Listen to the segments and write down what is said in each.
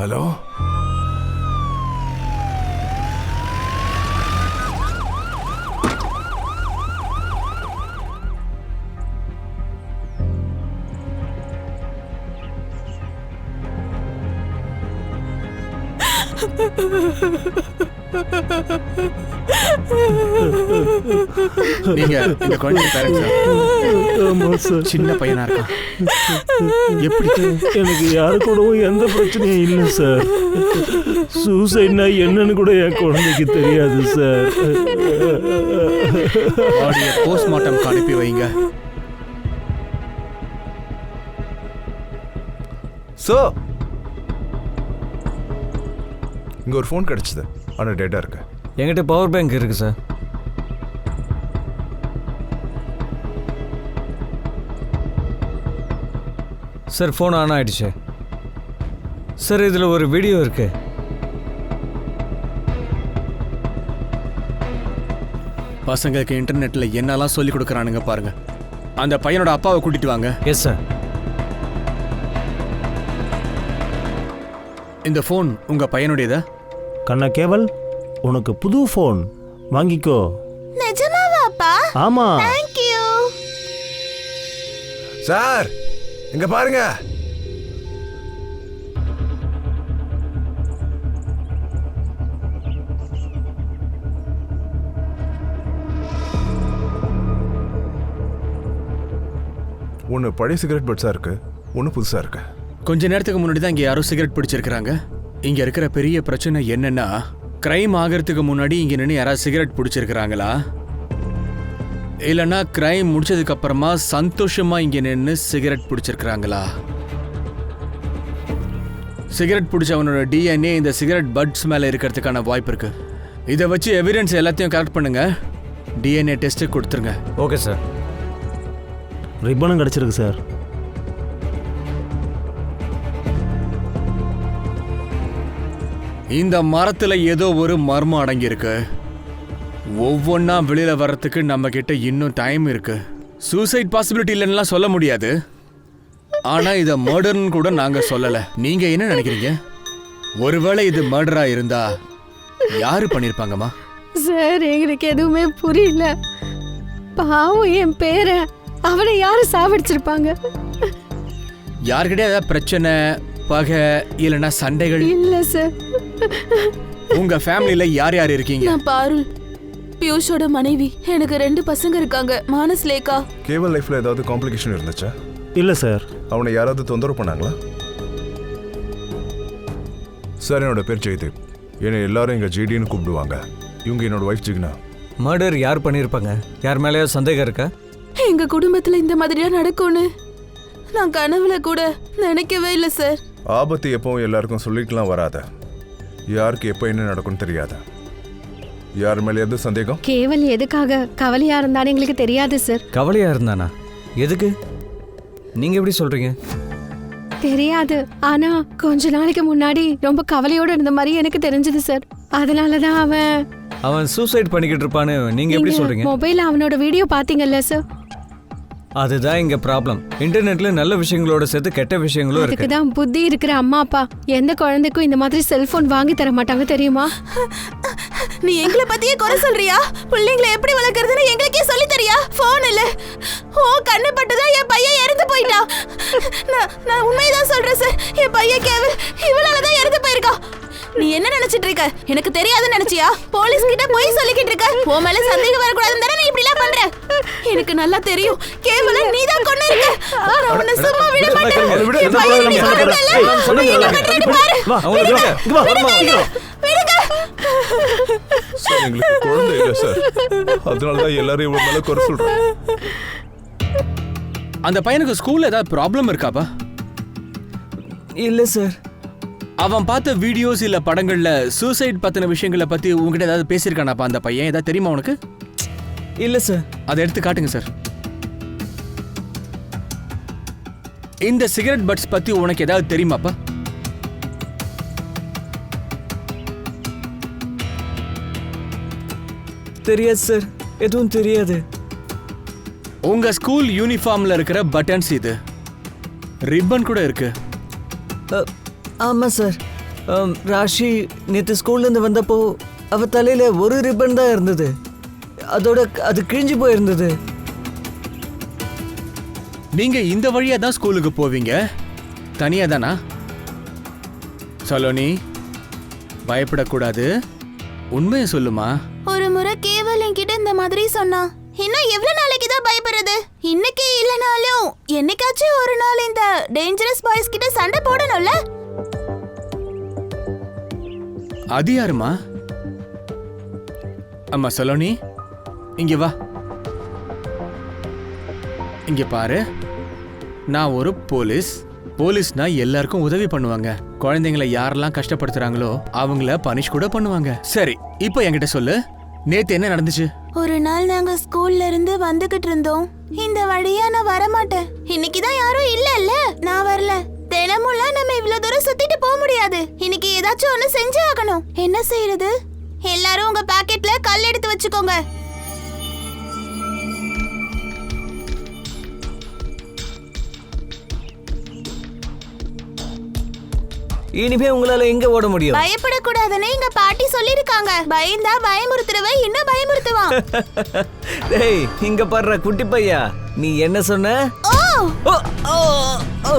Hello நீங்க இந்த குழந்தை பேரண்ட்ஸ் சின்ன பையனா இருக்கான். எப்படி? எனக்கு யாரு கூடவும் எந்த பிரச்சனையும் இல்லை சார். சூசைட்னா என்னன்னு கூட என் குழந்தைக்கு தெரியாது சார். பாடியை போஸ்ட்மார்ட்டம் அனுப்பி வைங்க. சோ இங்க ஒரு ஃபோன் கிடைச்சது, ஆனா டேட்டா இருக்கு. என்கிட்ட பவர் பேங்க் இருக்கு சார். சார் ஃபோன் ஆன் ஆயிடுச்சு சார். இதில் ஒரு வீடியோ இருக்கு. பசங்களுக்கு இன்டர்நெட்ல என்னெல்லாம் சொல்லி கொடுக்குறானுங்க பாருங்க. அந்த பையனோட அப்பாவை கூட்டிட்டு வாங்க. Yes sir. இந்த ஃபோன் உங்க பையனுடையதா? கண்ணா கேவல், உனக்கு புது ஃபோன் வாங்கிக்கோ. நிஜமாவாப்பா? ஆமா. Thank you. சார் இங்க பாருங்க. ஒன்னு பழைய சிகரெட் பட்ஸா இருக்கு, ஒன்னு புதுசா இருக்கு. கொஞ்ச நேரத்துக்கு முன்னாடி தான் இங்க யாரும் சிகரெட் பிடிச்சிருக்கிறாங்க. இங்க இருக்கிற பெரிய பிரச்சனை என்னன்னா, கிரைம் ஆகிறதுக்கு முன்னாடி இங்க நின்று யாராவது சிகரெட் பிடிச்சிருக்கிறாங்களா, இல்லைன்னா கிரைம் முடிச்சதுக்கு அப்புறமா சந்தோஷமா இங்க நின்று சிகரெட் பிடிச்சிருக்கிறாங்களா? சிகரெட் பிடிச்சவனோட டிஎன்ஏ இந்த சிகரெட் பட்ஸ் மேல இருக்கிறதுக்கான வாய்ப்பு இருக்கு. இதை வச்சு எவிடன்ஸ் எல்லாத்தையும் கரெக்ட் பண்ணுங்க. டிஎன்ஏ டெஸ்ட் கொடுத்துருங்க. Okay sir. ரிப்பனும் கிடைச்சிருக்கு சார். இந்த மரத்துல ஏதோ ஒரு மர்மம் அடங்கி இருக்கு. ஒவ்வொன்னா வெளியில வர்றதுக்கு நம்ம கிட்ட இன்னும் டைம் இருக்கு. சூசைட் பாசிபிலிட்டி இல்லைன்னா சொல்ல முடியாது, ஆனா இத மர்டர்னு கூட நாங்க சொல்லல. நீங்க என்ன நினைக்கிறீங்க? ஒருவேளை இது மர்டரா இருந்தா யாரு பண்ணிருப்பாங்கம்மா? சார் எங்களுக்கு எதுவுமே புரியல. பாவம் என் பேரை, அவனை யாரு சாவடிச்சிருப்பாங்க? யார்கிட்ட ஏதாவது பிரச்சனை, பகை இல்லைன்னா சண்டைகள்? இல்ல சார். உங்க ஃபேமிலியில யார் யார் இருக்கீங்க? நான் பாருல், பியூஷோட மனைவி. எனக்கு 2 பசங்க இருக்காங்க, மானஸ், லேகா. கேவல் லைஃப்ல ஏதாவது காம்ப்ளிகேஷன் இருந்துச்சா? இல்லை சார். அவனை யாராவது தொந்தரவு பண்ணாங்களா? சார் என்னோட பேர் ஜெயதேவ். என்னை எல்லாரும் எங்க ஜிடின்னு கூப்பிடுவாங்க. இவங்க என்னோட ஒய்ஃப் ஜிக்னா. மர்டர் யார் பண்ணியிருப்பாங்க? யார் மேலேயாவது சந்தேகம் இருக்கா? எங்க குடும்பத்துல இந்த மாதிரியா நடக்கும்னு நான் கனவுல கூட நினைக்கவே இல்லை சார். ஆபத்து எப்பவும் எல்லாருக்கும் சொல்லிக்கலாம் வராத. யாருக்கு எப்போ என்ன நடக்கும்னு தெரியாத. யார் மேலே எது சந்தேகம்? கேவல் எதுக்காக கவலையா இருந்தான்னு எங்களுக்கு தெரியாது சார். கவலையா இருந்தானா? எதுக்கு? நீங்க எப்படி சொல்றீங்க? தெரியாது, ஆனா கொஞ்ச நாளைக்கு முன்னாடி ரொம்ப கவலையோட இருந்த மாதிரி எனக்கு தெரிஞ்சது சார். அதனாலதான் அவன் சூசைட் பண்ணிக்கிட்டு இருப்பான்னு நீங்க எப்படி சொல்றீங்க? மொபைல்ல அவனோட வீடியோ பாத்தீங்கல்ல சார்? அதுதான் இங்க ப்ராப்ளம். இன்டர்நெட்ல நல்ல விஷயங்களோட சேர்த்து கெட்ட விஷயங்களும் இருக்கு. அதுக்குதான் புத்தி இருக்கிற அம்மா அப்பா எந்த குழந்தைக்கும் இந்த மாதிரி செல்போன் வாங்கி தர மாட்டாங்க, தெரியுமா? நீ எங்களை பத்தியே குறை சொல்றியா? பிள்ளைங்களை எப்படி வளர்க்கறதுன்னு எங்களுக்கே சொல்லி தரியா? போன் இல்ல, ஓ கண்ணு பட்டுதான் என் பையன் இறந்து போயிட்டான். நான் உண்மைதான் சொல்றேன் சார். என் பையன் கேவல் இவளாலதான் இறந்து போயிருக்கான். நீ என்ன நினைச்சிட்டு இருக்க? எனக்கு தெரியாதுன்னு நினைச்சியா? போலீஸ் கிட்ட போய் சொல்லிக்கிட்டு இருக்க. உன் மேல சந்தேகம் வரக்கூடாதுன்னு தானே நீ இப்படி எல்லாம் பண்ற? எனக்கு நல்லா தெரியும், கேவல நீதான் கொண்டு இருக்க. நான் உன்னை சும்மா விட மாட்டேன். என் பையன் நீ கொன்னுட்டல. நீ என்ன பண்றேன்னு பாரு. விடுங்க. சார் எங்களுக்கு குழந்தை இல்லை சார். அதனாலதான் எல்லாரும் இவ்வளவு மேல குறை சொல்றோம். அந்த பையனுக்கு ஸ்கூல்ல ஏதாவது ப்ராப்ளம் இருக்காப்பா? இல்ல சார். அவன் பார்த்த வீடியோஸ் இல்ல படங்கள்ல சூசைட் பத்தின விஷயங்களை பத்தி உங்ககிட்ட ஏதாவது பேசியிருக்கானாப்பா அந்த பையன்? ஏதாவது தெரியுமா உனக்கு? இல்ல சார். அதை எடுத்து காட்டுங்க சார். இந்த சிகரெட் பட்ஸ் பத்தி உனக்கு ஏதாவது தெரியுமாப்பா? தெரியாது சார், எதுவும் தெரியாது. உங்க ஸ்கூல் யூனிஃபார்ம்ல இருக்கிற பட்டன்ஸ் இது. ரிப்பன் கூட இருக்கு. ஆமா சார். ராஷி நேற்று ஸ்கூல்லேருந்து வந்தப்போ அவ தலையில ஒரு ரிப்பன் தான் இருந்தது. அதோட அது கிழிஞ்சு போயிருந்தது. நீங்க இந்த வழியா தான் ஸ்கூலுக்கு போவீங்க? தனியா தானா? சலோனி, பயப்படக்கூடாது, உண்மையை சொல்லுமா. ஒரு முறை கேவல் என்கிட்ட இந்த மாதிரி சொன்னா. இன்னும் எவ்வளவு நாளைக்கு தான் பயப்படுறது? இன்னைக்கு இல்லனாலும் என்னைக்காச்சும் ஒரு நாள் இந்த டேஞ்சரஸ் பாய்ஸ் கிட்ட சண்டை போடணும்ல. அது யாருமா? அம்மா சலோனி, இங்க வா. இங்க பாரு, நான் ஒரு போலீஸ்னா எல்லாருக்கும் உதவி பண்ணுவாங்க. குழந்தைங்களை யாரெல்லாம் கஷ்டப்படுத்துறாங்களோ அவங்கள பனிஷ் கூட பண்ணுவாங்க. சரி, இப்போ என்கிட்ட சொல்லு, நேத்து என்ன நடந்துச்சு? ஒரு நாள் நாங்க ஸ்கூல்ல இருந்து வந்துகிட்டு இருந்தோம். இந்த வழியா நான் வரமாட்டேன். இன்னைக்குதான் யாரும் இல்ல. நான் வரல. தினமும்லாம் நம்ம இவ்வளவு தூரம் சுத்திட்டு போக முடியாது. இன்னைக்கு ஏதாச்சும் ஒண்ணு செஞ்சே ஆகணும். என்ன செய்யறது? எல்லாரும் உங்க பாக்கெட்ல கல் எடுத்து வச்சுக்கோங்க. இனிமே உங்களால எங்க ஓட முடியும்? பயப்படக்கூடாதுன்னு எங்க பாட்டி சொல்லிருக்காங்க. பயந்தா பயமுறுத்துறவ இன்னும் பயமுறுத்துவான். டேய், இங்க பாருடா குட்டி பையா, நீ என்ன சொன்ன? ஓ ஓ, ஓ, ஓ.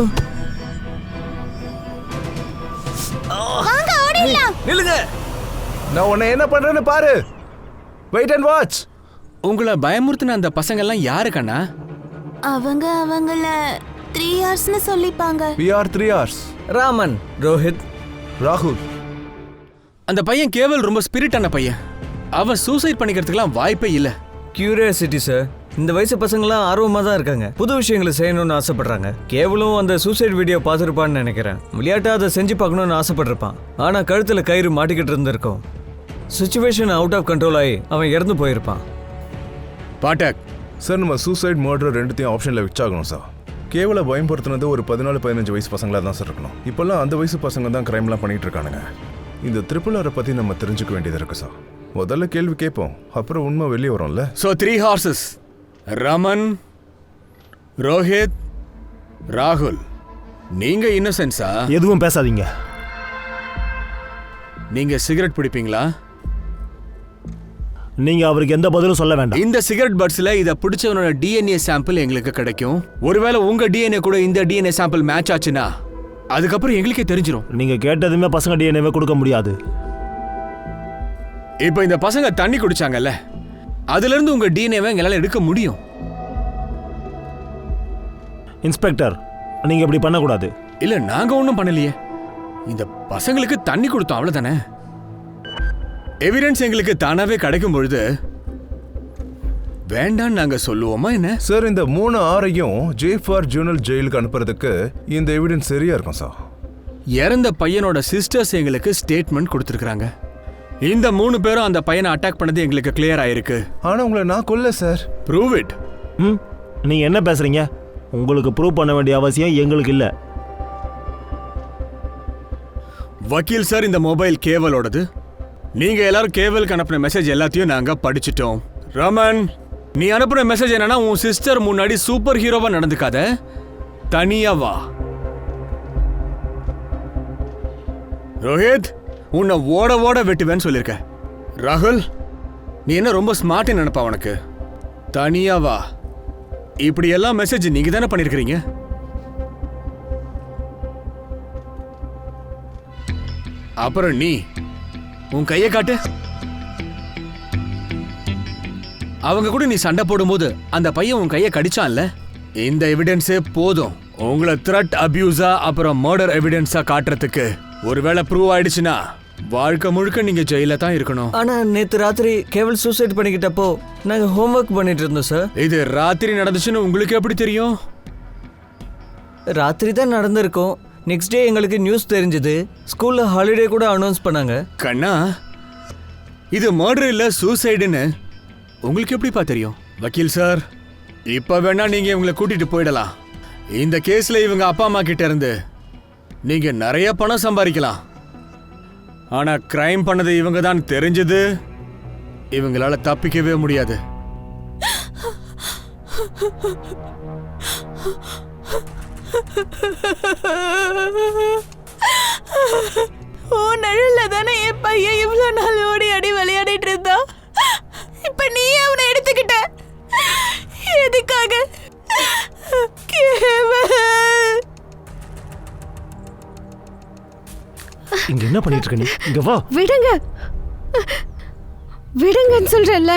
வாங்க ஓடிடலாம். நில்லுங்க. நான் உன்னை என்ன பண்றேன்னு பாரு. Wait and watch. உங்களை பயமுறுத்தின அந்த பசங்க எல்லாம் யாரு கண்ணா? அவங்கள 3 hours சொல்லிப்பாங்க. We are 3 hours. Raman, Rohit, ராகுல். அந்த பையன் கேவல் ரொம்ப ஸ்பிரிட்டான பையன். அவன் சூசைட் பண்ணிக்கிறதுக்கெல்லாம் வாய்ப்பே இல்ல. Curiosity sir. இந்த வயசு பசங்களாம் ஆர்வமா தான் இருக்காங்க. புது விஷயங்களை செய்யணும்னு ஆசைப்படுறாங்க. கேவலும் அந்த சூசைட் வீடியோ பார்த்துருப்பான்னு நினைக்கிறேன். விளையாட்டா அதை செஞ்சு பார்க்கணும்னு ஆசைப்பட்டிருப்பான். ஆனா கழுத்துல கயிறு மாட்டிக்கிட்டு இருந்திருக்கும். சுச்சுவேஷன் அவுட் ஆஃப் கண்ட்ரோல் ஆகி அவன் இறந்து போயிருப்பான். பாட்டக், சார், நம்ம சூசைட் மர்டர் ரெண்டுத்தையும் ஆப்ஷனில் வச்சாகணும் சார். கேவல பயன்படுத்தினது ஒரு 14-15 வயசு பசங்களாக தான் சார் இருக்கணும். இப்போல்லாம் அந்த வயசு பசங்க தான் கிரைம்லாம் பண்ணிட்டு இருக்கானுங்க. இந்த RRR பற்றி நம்ம தெரிஞ்சுக்க வேண்டியது இருக்கு சார். முதல்ல கேள்வி கேட்போம், அப்புறம் உண்மை வெளியே வரும்ல. So 3 horses. ரமன், ரோஹித், ராகுல். நீங்க இன்னசென்ஸா? எதுவும் பேசாதீங்க. நீங்க சிகரெட் பிடிப்பீங்களா? நீங்க அவருக்கு எந்த பதிலும் சொல்ல வேண்டாம். இந்த சிகரெட் பட்ஸ்ல இத பிடிச்சவனோட DNA சாம்பிள் எங்களுக்கு கிடைக்கும். ஒருவேளை உங்க DNA கூட இந்த DNA சாம்பிள் மேட்ச் ஆச்சுன்னா அதுக்கப்புறம் எங்களுக்கே தெரிஞ்சிடும். நீங்க கேட்டதுமே பசங்க டிஎன்ஏவே கொடுக்க முடியாது. இப்போ இந்த பசங்க தண்ணி குடிச்சாங்கல்ல, அதுல இருந்து உங்க டிஎன்ஏவை எங்களால எடுக்க முடியும். இன்ஸ்பெக்டர், நீங்க இப்படி பண்ணக்கூடாது. இல்ல, நாங்க ஒண்ணும் பண்ணலையே. இந்த பசங்களுக்கு தண்ணி கொடுத்தோம், அவ்வளவுதானே. எவிடன்ஸ் எங்களுக்கு தானாவே கிடைக்கும் பொழுது வேண்டாம் நாங்க சொல்லுவோமா என்ன? சார், இந்த 3 ஆரையும் ஜே4 ஜூனல் ஜெயிலுக்கு அனுப்புறதுக்கு இந்த எவிடன்ஸ் சரியா இருக்கும் சார். இறந்த பையனோட சிஸ்டர்ஸ் எங்களுக்கு ஸ்டேட்மெண்ட் கொடுத்துருக்காங்க. இந்த 3 பேரும் அந்த பையனை அட்டாக் பண்ணது எங்களுக்கு கிளியர் ஆயிருக்கு. ஆனா உங்களை நான் கொல்ல சார். Prove it. நீங்க என்ன பேசுறீங்க? உங்களுக்கு ப்ரூவ் பண்ண வேண்டிய அவசியம் எங்களுக்கு இல்ல. வக்கீல் சார், இந்த மொபைல் கேவலோடது. நீங்க எல்லாரும் கேவலுக்கு அனுப்பின மெசேஜ் எல்லாத்தையும் நாங்க படிச்சிட்டோம். ரமன், நீ அனுப்பின மெசேஜ் என்னன்னா, உன் சிஸ்டர் முன்னாடி சூப்பர் ஹீரோவா நடந்துக்காத, தனியா வா. ரோஹித், உன்னை ஓட ஓட வெட்டுவேன்னு சொல்லியிருக்க. ராகுல், நீ என்ன ரொம்ப ஸ்மார்ட் நினைப்பா உனக்கு? தனியா வா. இப்படி எல்லாம் மெசேஜ் நீங்க தானே பண்ணிருக்கீங்க. அப்புறம் நீ உன் கையை காட்டு. அவங்க கூட நீ சண்டை போடும்போது அந்த பையன் உன் கையை கடிச்சான்ல. இந்த எவிடன்ஸே போதும் உங்களை த்ரெட், அபியூஸா அப்புறம் மர்டர் எவிடன்ஸா காட்டுறதுக்கு. ஒருவேளை ப்ரூவ் ஆயிடுச்சுன்னா வாழ்க்கை முழுக்க நீங்க ஜெயில தான் இருக்கணும். ஆனா நேத்து ராத்திரி கேவல் சூசைட் பண்ணிக்கிட்டப்போ நாங்க ஹோம்ஒர்க் பண்ணிட்டு இருந்தோம் சார். இது ராத்திரி நடந்துச்சுன்னு உங்களுக்கு எப்படி தெரியும்? ராத்திரி தான் நடந்திருக்கும். நெக்ஸ்ட் டே எங்களுக்கு நியூஸ் தெரிஞ்சது. ஸ்கூல்ல ஹாலிடே கூட அனௌன்ஸ் பண்ணாங்க. கண்ணா, இது மர்டர் இல்ல சூசைடுன்னு உங்களுக்கு எப்படிப்பா தெரியும்? வக்கீல் சார், இப்ப வேணா நீங்க இவங்களை கூட்டிட்டு போயிடலாம். இந்த கேஸ்ல இவங்க அப்பா அம்மா கிட்ட இருந்து நீங்க நிறைய பணம் சம்பாதிக்கலாம். ஆனா கிரைம் பண்ணது இவங்க தான் தெரிஞ்சது, இவங்களால தப்பிக்கவே முடியாது. ஓ நிழல்ல தானே என் பையன் இவ்வளவு நாள் ஓடி ஆடி விளையாடிட்டு இருந்தான். இப்ப நீ அவனை எடுத்துக்கிட்ட. எதுக்காக? கேவல். இங்க என்ன பண்ணிட்டு இருக்க நீ? இங்க வா. விடுங்க, விடுங்கன்னு சொல்றேன்ல.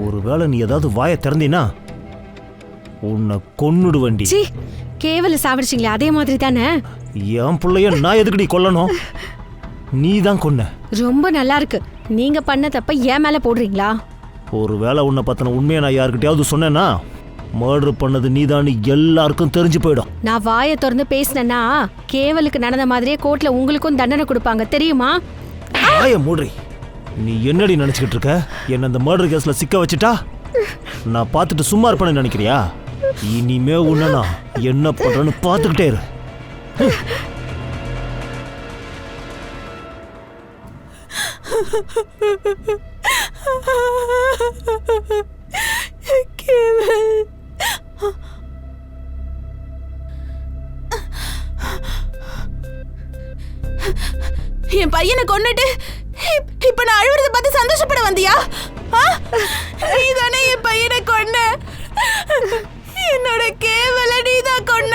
ஒருவேளை நீ ஏதாவது வாயை திறந்தீனா உன்னை கொன்னுடுவண்டி. சி, கேவல சாவடிச்சிங்களே அதே மாதிரி தானே. என் பிள்ளைய நான் எதுக்குடி கொல்லணும்? நீ தான் கொன்ன. ரொம்ப நல்லா இருக்கு. நீங்க பண்ண தப்ப என் மேல போடுறீங்களா? ஒருவேளை உன்னை பத்தின உண்மையை நான் யாருக்கிட்டையாவது சொன்னேன்னா மர்டர் பண்ணது நீதான்னு எல்லாருக்கும் தெரிஞ்சு போயிடும். நான் வாயை திறந்து பேசினேன்னா கேவலுக்கு நடந்த மாதிரியே கோர்ட்ல உங்களுக்கும் தண்டனை கொடுப்பாங்க தெரியுமா? வாயை மூடுறி. நீ என்னடி நினைச்சுக்கிட்டு இருக்க? என்ன இந்த மர்டர் கேஸ்ல சிக்க வச்சுட்டா நான் பார்த்துட்டு சும்மா இருப்பேன்னு நினைக்கிறியா? இனிமே உன்னை நான் என்ன பண்றேன்னு பார்த்துக்கிட்டே இரு. கேவல். என் பையனை கொன்னுட்டு இப்ப நான் அழுவுறத பார்த்து சந்தோஷப்பட வந்தியா? நீதானே என் பையனை கொன்ன. என்னோட கேவல நீதான் கொன்ன.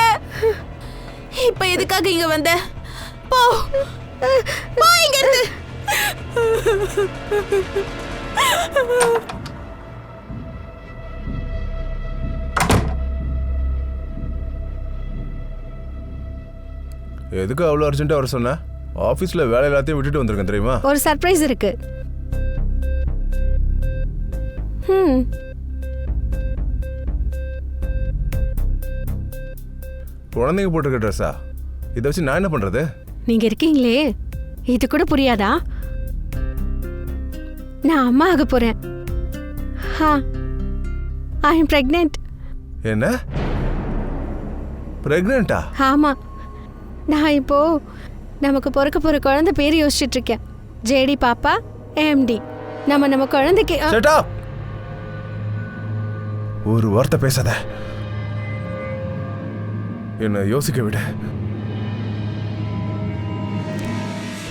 இப்ப எதுக்காக இங்க வந்த? போ போ இங்க இருந்து. எதுக்கு அவ்வளோ அர்ஜென்ட்டாக வர சொன்ன? ஆஃபீஸில் வேலை எல்லாத்தையும் விட்டுட்டு வந்திருக்கேன் தெரியுமா? ஒரு சர்ப்ரைஸ் இருக்கு. குழந்தைங்க போட்டிருக்க ட்ரெஸ்ஸா? இதை வச்சு நான் என்ன பண்ணுறது? நீங்க இருக்கீங்களே, இது கூட புரியாதா? நான் அம்மா ஆக போறேன். I am pregnant. என்ன? பிரெக்னென்ட்டா? ஆமா. நான் இப்போ நமக்கு பிறக்க போற குழந்தை பேர் யோசிச்சுட்டு இருக்கேன். ஜேடி பாப்பா எம்டி. நம்ம குழந்தைக்கு Shut up! ஒரு வார்த்தை பேசாத. என்ன யோசிக்க விட.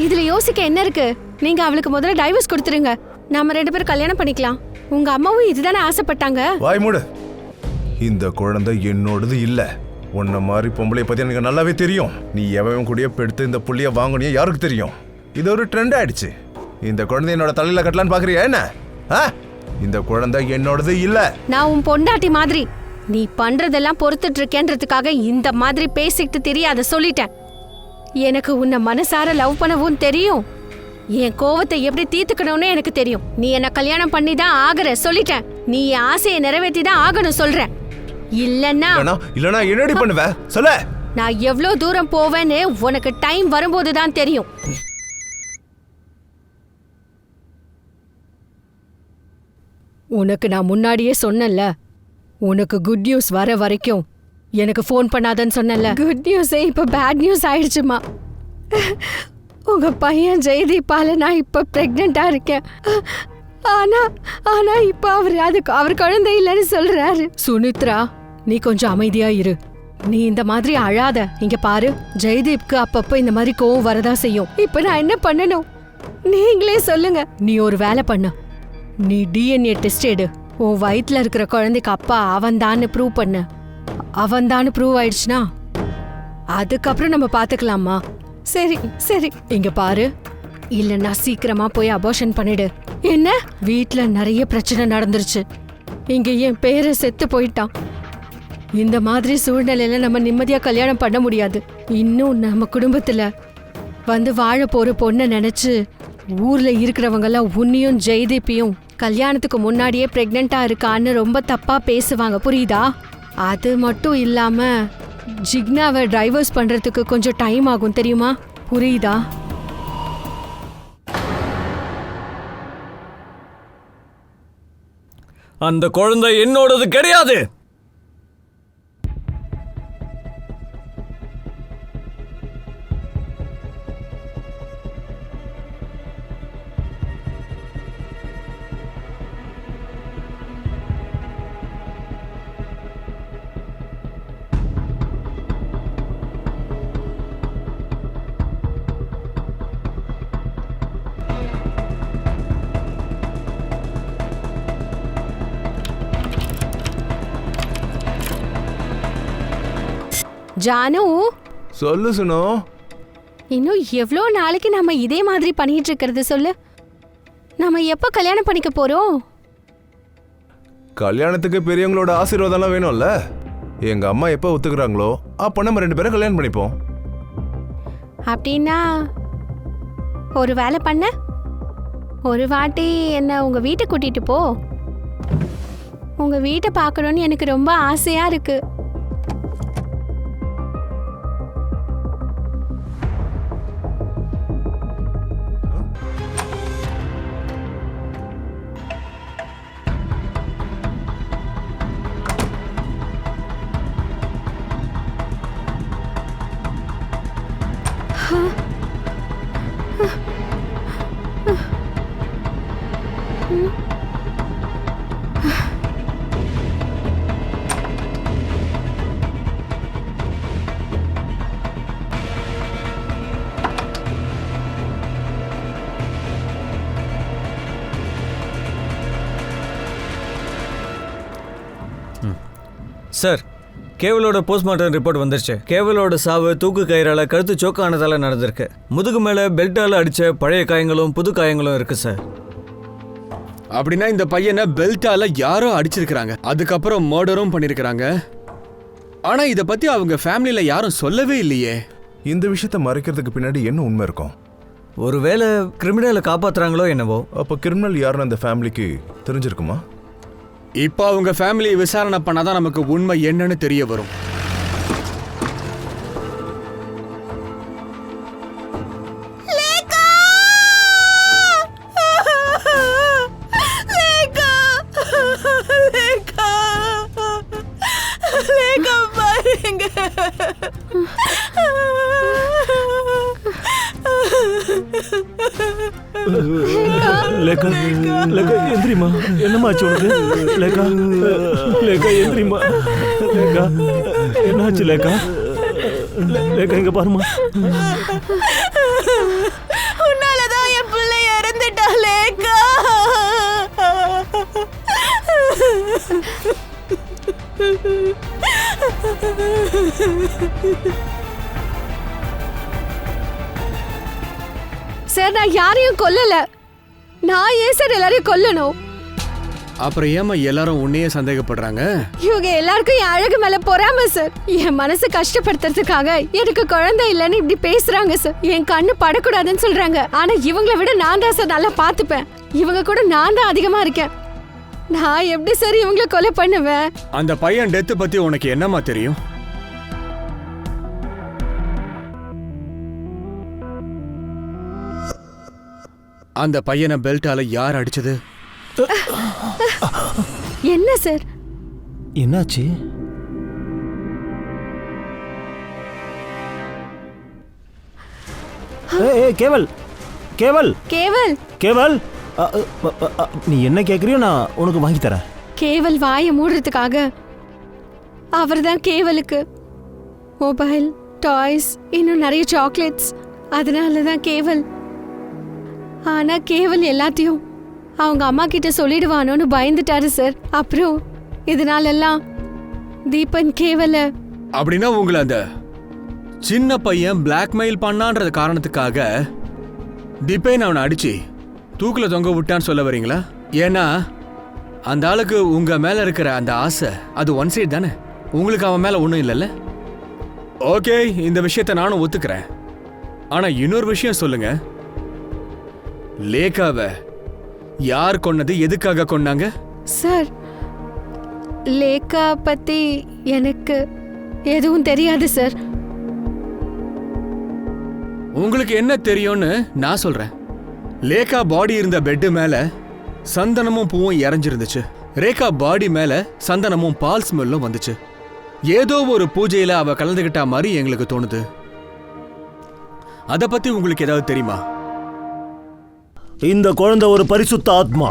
இதுல யோசிக்க என்ன இருக்கு? நீங்க அவளுக்கு முதல்ல டைவர்ஸ் கொடுத்துருங்க. நாம 2 பேரும் கல்யாணம் பண்ணிக்கலாம். உங்க அம்மாவும் இதுதானே ஆசைப்பட்டாங்க. வாய் மூடு. இந்த குழந்தை என்னோடது இல்ல. உன்ன மாதிரி பொம்பளை பத்தி எனக்கு நல்லாவே தெரியும். நீ எவன் கூடயே பெடுத்து இந்த புள்ளிய வாங்கணும் யாருக்கு தெரியும்? இது ஒரு ட்ரெண்ட் ஆயிடுச்சு. இந்த குழந்தை என்னோட தலையில கட்டலான்னு பாக்குறியா என்ன? இந்த குழந்தை என்னோடது இல்ல. நான் உன் பொண்டாட்டி மாதிரி. நீ பண்றதெல்லாம் பொறுத்துட்டு இருக்கேன்றதுக்காக இந்த மாதிரி பேசிக்கிட்டு தெரியாத சொல்லிட்டேன். எனக்கு உன்னை மனசார லவ் பண்ணவும் தெரியும். என் கோவத்தை எப்படி தீர்த்துக்கணும்னு எனக்கு தெரியும். நீ என்ன கல்யாணம் பண்ணி தான் ஆகுற சொல்லிட்டேன். நீ என் ஆசையை நிறைவேற்றி தான் ஆகணும் சொல்றேன். இல்லன்னா என்னடி பண்ணுவ சொல்ல. நான் எவ்வளவு தூரம் போவேன்னு உனக்கு டைம் வரும்போது தான் தெரியும். உனக்கு நான் முன்னாடியே சொன்னேன்ல, உனக்கு குட் நியூஸ் வர வரைக்கும் எனக்கு ஃபோன் பண்ணாதன்னு சொன்னேன்ல. குட் நியூஸே இப்ப பேட் நியூஸ் ஆயிடுச்சுமா. உங்க பையன் ஜெயதீப்பால நான் இப்ப பிரெக்னெண்டா இருக்கேன். ஆனா இப்ப அவர் குழந்தை இல்லைன்னு சொல்றாரு. சுனித்ரா, நீ கொஞ்சம் அமைதியா இரு. நீ இந்த மாதிரி அழாத. இங்க பாரு, ஜெயதீப்க்கு அப்பப்ப இந்த மாதிரி கோவம் வரதா செய்யும். இப்ப நான் என்ன பண்ணணும் நீங்களே சொல்லுங்க. நீ ஒரு வேலை பண்ணு. நீ டிஎன்ஏ டெஸ்ட் எடு. உன் வயிற்றுல இருக்கிற குழந்தைக்கு அப்பா அவன்தான்னு ப்ரூவ் பண்ணு. அவன்தான்னு ப்ரூவ் ஆயிடுச்சுனா அதுக்கப்புறம் நம்ம பாத்துக்கலாமா? சரி சரி. இங்க பாரு, இல்லன்னா சீக்கிரமா போய் அபார்ஷன் பண்ணிடு. என்ன, வீட்ல நிறைய பிரச்சனை நடந்துருச்சு. இங்க என் பேரை செத்து போயிட்டான். இந்த மாதிரி சூழ்நிலையில நம்ம நிம்மதியா கல்யாணம் பண்ண முடியாது. இன்னும் நம்ம குடும்பத்துல வந்து வாழ போற பொண்ணை நினைச்சு ஊர்ல இருக்கிறவங்க எல்லாம் உன்னையும் ஜெயதீப்பையும் கல்யாணத்துக்கு முன்னாடியே பிரெக்னெண்டா இருக்கான்னு ரொம்ப தப்பா பேசுவாங்க, புரியுதா? அது மட்டும் இல்லாம ஜிக்னாவை டைவர்ஸ் பண்றதுக்கு கொஞ்சம் டைம் ஆகும் தெரியுமா? புரியுதா? அந்த குழந்தை என்னோடது கிடையாது. ஜானு, சொல்லு சுனோ. இன்னும் எவ்வளோ நாளைக்கு நம்ம இதே மாதிரி பண்ணிட்டு இருக்கிறது சொல்லு. நம்ம எப்போ கல்யாணம் பண்ணிக்க போறோம்? கல்யாணத்துக்கு பெரியவங்களோட ஆசீர்வாதம்லாம் வேணும்ல. எங்க அம்மா எப்போ ஒத்துக்கிறாங்களோ அப்போ நம்ம 2 பேரும் கல்யாணம் பண்ணிப்போம். அப்படின்னா ஒரு வேலை பண்ண, ஒரு வாட்டி என்ன உங்க வீட்டை கூட்டிட்டு போ. உங்க வீட்டை பார்க்கணும்னு எனக்கு ரொம்ப ஆசையா இருக்கு. சார், கேவலோட போஸ்ட்மார்ட்டம் ரிப்போர்ட் வந்துருச்சு. கேவலோட சாவு தூக்கு கயிறால கழுத்து சோக்கு ஆனதால நடந்திருக்கு. முதுகு மேல பெல்ட்டால அடிச்ச பழைய காயங்களும் புது காயங்களும் இருக்கு சார். அப்படின்னா இந்த பையனை பெல்ட்டால யாரோ அடிச்சிருக்கிறாங்க, அதுக்கப்புறம் மர்டரும் பண்ணிருக்கிறாங்க. ஆனா இத பத்தி அவங்க ஃபேமிலில யாரும் சொல்லவே இல்லையே. இந்த விஷயத்த மறைக்கிறதுக்கு பின்னாடி என்ன உண்மை இருக்கும்? ஒருவேளை கிரிமினலை காப்பாத்துறாங்களோ என்னவோ. அப்போ கிரிமினல் யாருன்னு அந்த ஃபேமிலிக்கு தெரிஞ்சிருக்குமா? இப்போ அவங்க ஃபேமிலி விசாரணை பண்ணாதான் நமக்கு உண்மை என்னன்னு தெரிய வரும். லேக்கா, லேக்கா எந்திரிமா. என்னமாச்சு உனக்கு? லேக்கா, லேக்கா எந்திரிமா. லேக்கா, என்னாச்சு லேக்கா? லேக்கா இங்க பாருமா. உன்னாலதான் என் பிள்ளை இறந்துட்டா லேக்கா. சார், நான் யாரையும் கொல்லல. நான் ஏன் சார் எல்லாரையும் கொல்லணும்? அப்புறம் ஏமா எல்லாரும் உன்னையே சந்தேகப்படுறாங்க? இவங்க எல்லாருக்கும் என் அழகு மேல பொறாம சார். என் மனசு கஷ்டப்படுத்துறதுக்காக எனக்கு குழந்தை இல்லைன்னு இப்படி பேசுறாங்க சார். என் கண்ணு படக்கூடாதுன்னு சொல்றாங்க. ஆனா இவங்களை விட நான் தான் சார் நல்லா பாத்துப்பேன். இவங்க கூட நான் தான் அதிகமா இருக்கேன். நான் எப்படி சார் இவங்களை கொலை பண்ணுவேன்? அந்த பையன் டெத்து பத்தி உனக்கு என்னமா தெரியும்? அந்த பையனை பெல்ட்டால யார் அடிச்சது? என்ன சார்? என்னாச்சு? ஏய் கேவல், கேவல், கேவல், கேவல், நீ என்ன கேக்குறியோ நான் உனக்கு வாங்கி தரேன். கேவல் வாயை மூடுறதுக்காக அவர்தான் கேவலுக்கு மொபைல், டாய்ஸ், இன்னும் நிறைய சாக்லேட்ஸ். அதனாலதான் கேவல். ஆனா கேவல் எல்லாத்தையும் அவங்க அம்மா கிட்ட சொல்லிடுவானோன்னு பயந்துட்டாரு சார். அப்புறம் இதனாலெல்லாம் தீபன் கேவல. அப்படின்னா உங்களை அந்த சின்ன பையன் பிளாக்மெயில் பண்ணான்ற காரணத்துக்காக தீபன் அவனை அடிச்சு தூக்குல தொங்க விட்டான்னு சொல்ல வரீங்களா? ஏன்னா அந்த ஆளுக்கு உங்க மேல இருக்கிற அந்த ஆசை அது ஒன் சைடு தானே, உங்களுக்கு அவன் மேல ஒன்றும் இல்லைல்ல? ஓகே, இந்த விஷயத்தை நானும் ஒத்துக்கிறேன். ஆனா இன்னொரு விஷயம் சொல்லுங்க, லேக்காவை யார் கொன்னது, எதுக்காக கொன்னாங்க? சார், லேக்கா பத்தி எனக்கு எதுவும் தெரியாது சார். உங்களுக்கு என்ன தெரியும்னு நான் சொல்றேன். லேக்கா பாடி இருந்த பெட்டு மேல சந்தனமும் பூவும் இறஞ்சிருந்துச்சு. ரேகா பாடி மேல சந்தனமும் பால் ஸ்மெல்லும் வந்துச்சு. ஏதோ ஒரு பூஜையில அவ கலந்துகிட்டா மாதிரி எங்களுக்கு தோணுது. அத பத்தி உங்களுக்கு ஏதாவது தெரியுமா? இந்த குழந்தை ஒரு பரிசுத்த ஆத்மா.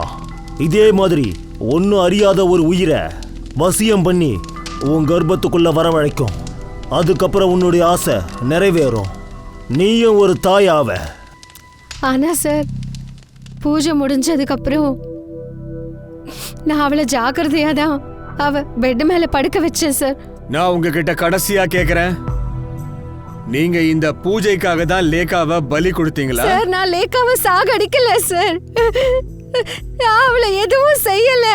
இதே மாதிரி ஒன்னும் அறியாத ஒரு உயிரை வசியம் பண்ணி உன் கர்ப்பத்துக்குள்ள வரவழைக்கும். அதுக்கப்புறம் உன்னுடைய ஆசை நிறைவேறும். நீயும் ஒரு தாயாவ. ஆனா சார், பூஜை முடிஞ்சதுக்கு அப்புறம் நான் அவளை ஜாக்கிரதையா தான் அவ பெட் மேல படுக்க வச்சேன் சார். நான் உங்ககிட்ட கடைசியா கேக்குறேன், நீங்க இந்த பூஜைக்காக தான் லேகாவை பலி கொடுத்தீங்களா? சார் நான் லேக்காவை சாகடிக்கல சார். நான் அவளை எதுவும் செய்யல.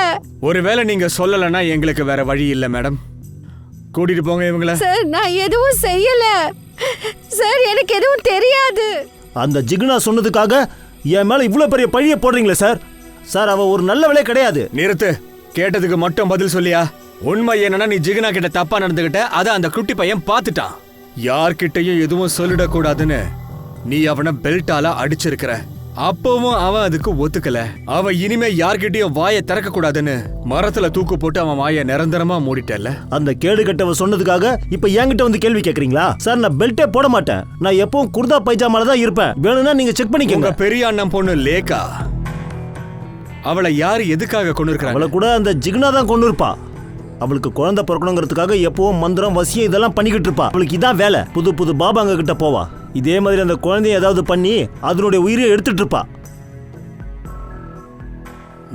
ஒருவேளை நீங்க சொல்லலன்னா எங்களுக்கு வேற வழி இல்ல மேடம். கூட்டிட்டு போங்க இவங்கள. சார் நான் எதுவும் செய்யல சார், எனக்கு எதுவும் தெரியாது. அந்த ஜிகுனா சொன்னதுக்காக என் மேல இவ்வளவு பெரிய பழிய போடுறீங்களே சார். சார் அவ ஒரு நல்ல வேலையே கிடையாது. நிறுத்து. கேட்டதுக்கு மட்டும் பதில் சொல்லியா? உண்மை என்னன்னா நீ ஜிகுனா கிட்ட தப்பா நடந்துகிட்ட. அத அந்த குட்டி பையன் பார்த்துட்டான். யார்கிட்டயும் எதுவும் சொல்லிடக்கூடாதுன்னு நீ அவனை பெல்ட்டால அடிச்சிருக்கிற. அப்பவும் அவன் அதுக்கு ஒத்துக்கல. அவன் இனிமே யார்கிட்டயும் வாயை திறக்க கூடாதுன்னு மரத்துல தூக்கு போட்டு அவன் வாயை நிரந்தரமா மூடிட்டல. அந்த கேடு கட்டவ சொன்னதுக்காக இப்ப என்கிட்ட வந்து கேள்வி கேக்குறீங்களா? சார் நான் பெல்ட்டே போட மாட்டேன். நான் எப்பவும் குர்தா பைஜாமால தான் இருப்பேன். வேணும்னா நீங்க செக் பண்ணிக்கோங்க. உங்க பெரிய அண்ணன் பொண்ணு லேகா, அவளை யாரு எதுக்காக கொண்டு இருக்காங்க? அவளை கூட அந்த ஜிகுனா தான் கொண்டு இருப்பா. அவளுக்கு குழந்தை பிறக்கணுங்கிறதுக்காக எப்பவும் மந்திரம் வசியம் இதெல்லாம் பண்ணிக்கிட்டு இருப்பா. அவளுக்கு இதான் வேலை. புது புது பாபாங்க கிட்ட போவா. இதே மாதிரி அந்த குழந்தைய ஏதாவது பண்ணி அதனுடைய உயிரை எடுத்துட்டு இருப்பா.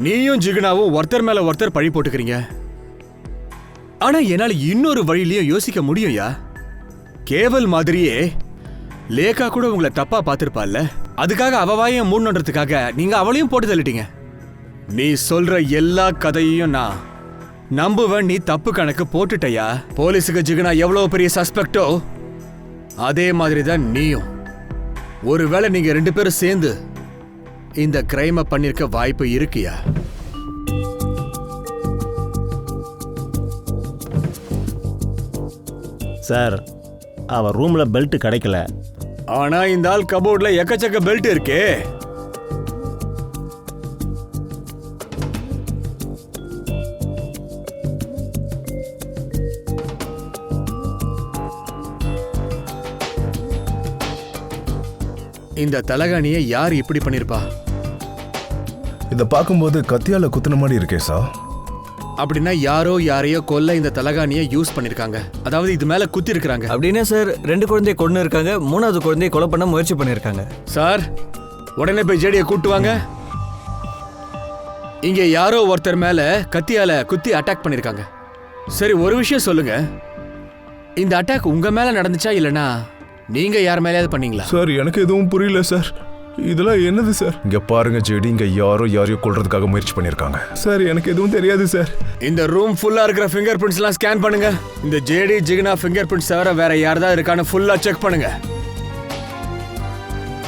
நீயும் ஜிகுனாவும் ஒருத்தர் மேல ஒருத்தர் பழி போட்டுக்கிறீங்க. ஆனா என்னால இன்னொரு வழியிலயும் யோசிக்க முடியும்யா. கேவல் மாதிரியே லேகா கூட உங்களை தப்பா பார்த்திருப்பாள்ல. அதுக்காக அவ வாயை மூடணுன்றதுக்காக நீங்க அவளையும் போட்டு தள்ளிட்டீங்க. நீ சொல்ற எல்லா கதையையும் நான் நம்புவன். நீ தப்பு கணக்கு போட்டுட்டயா? போலீஸுக்கு ஜிகுனா எவ்வளவு பெரிய சஸ்பெக்டோ அதே மாதிரி தான் நீயும். ஒருவேளை நீங்க 2 பேரும் சேர்ந்து இந்த கிரைமை பண்ணிருக்க வாய்ப்பு இருக்கியா? சார் அவ ரூம்ல பெல்ட் கிடைக்கல. ஆனா இந்த ஆள் கபோர்ட்ல எக்கச்சக்க பெல்ட் இருக்கே. இந்த தலகாணியை யார் இப்படி பண்ணிருப்பா? இதை பார்க்கும்போது கத்தியால குத்துன மாதிரி இருக்கே சார். அப்படின்னா யாரோ யாரையோ கொல்ல இந்த தலகாணியை யூஸ் பண்ணிருக்காங்க. அதாவது இது மேல குத்தி இருக்காங்க. அப்படின்னா சார் 2 குழந்தைய கொண்டு இருக்காங்க. 3வது குழந்தைய கொலை பண்ண முயற்சி பண்ணிருக்காங்க. சார் உடனே போய் ஜேடியை கூட்டு வாங்க. இங்க யாரோ ஒருத்தர் மேல கத்தியால குத்தி அட்டாக் பண்ணிருக்காங்க. சரி ஒரு விஷயம் சொல்லுங்க, இந்த அட்டாக் உங்க மேல நடந்துச்சா இல்லனா நீங்க யார் மேலயாவது பண்ணீங்களா? சார் எனக்கு எதுவும் புரியல சார். இதெல்லாம் என்னது சார்? இங்க பாருங்க ஜெடி, இங்க யாரையோ கொல்றதுக்காக முயற்சி பண்ணிருக்காங்க சார். எனக்கு எதுவும் தெரியாது சார். இந்த ரூம் ஃபுல்லா இருக்கிற ஃபிங்கர் பிரிண்ட்ஸ் எல்லாம் ஸ்கேன் பண்ணுங்க. இந்த ஜேடி ஜிகுனா ஃபிங்கர் பிரிண்ட்ஸ் தவிர வேற யாரதா இருக்கான்னு ஃபுல்லா செக் பண்ணுங்க.